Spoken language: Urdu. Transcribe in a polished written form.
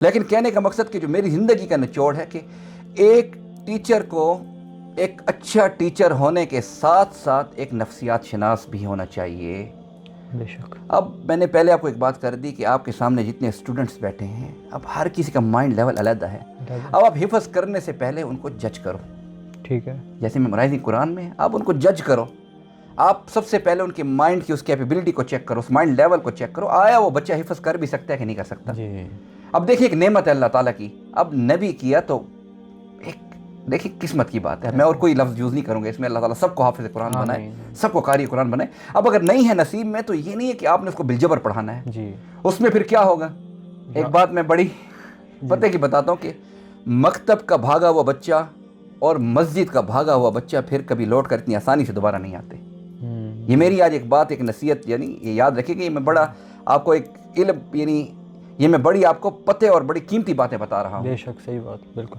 لیکن کہنے کا مقصد کہ جو میری زندگی کا نچوڑ ہے کہ ایک ٹیچر کو ایک اچھا ٹیچر ہونے کے ساتھ ساتھ ایک نفسیات شناس بھی ہونا چاہیے. بے شک. اب میں نے پہلے آپ کو ایک بات کر دی کہ آپ کے سامنے جتنے اسٹوڈنٹس بیٹھے ہیں، اب ہر کسی کا مائنڈ لیول علیحدہ ہے. اب آپ حفظ کرنے سے پہلے ان کو جج کرو. ٹھیک ہے. جیسے میمورائزنگ قرآن میں آپ ان کو جج کرو. آپ سب سے پہلے ان کے مائنڈ کی اس کیپیبلٹی کو چیک کرو، اس مائنڈ لیول کو چیک کرو، آیا وہ بچہ حفظ کر بھی سکتا ہے کہ نہیں کر سکتا. جی. اب دیکھیے ایک نعمت ہے اللہ تعالیٰ کی، اب نبی کیا تو ایک دیکھیے قسمت کی بات ہے. میں اور کوئی لفظ یوز نہیں کروں گا اس میں. اللہ تعالیٰ سب کو حافظ قرآن بنائے، سب کو قاری قرآن بنائے. اب اگر نہیں ہے نصیب میں تو یہ نہیں ہے کہ آپ نے اس کو بالجبر پڑھانا ہے. جی. اس میں پھر کیا ہوگا؟ ایک بات میں بڑی پتہ کی بتاتا ہوں کہ مکتب کا بھاگا ہوا بچہ اور مسجد کا بھاگا ہوا بچہ پھر کبھی لوٹ کر اتنی آسانی سے دوبارہ نہیں آتے. یہ میری آج ایک بات، ایک نصیحت، یعنی یہ یاد رکھیے کہ یہ میں بڑا آپ کو ایک علم، یعنی یہ میں بڑی آپ کو پتہ اور بڑی قیمتی باتیں بتا رہا ہوں. بے شک صحیح بات، بالکل.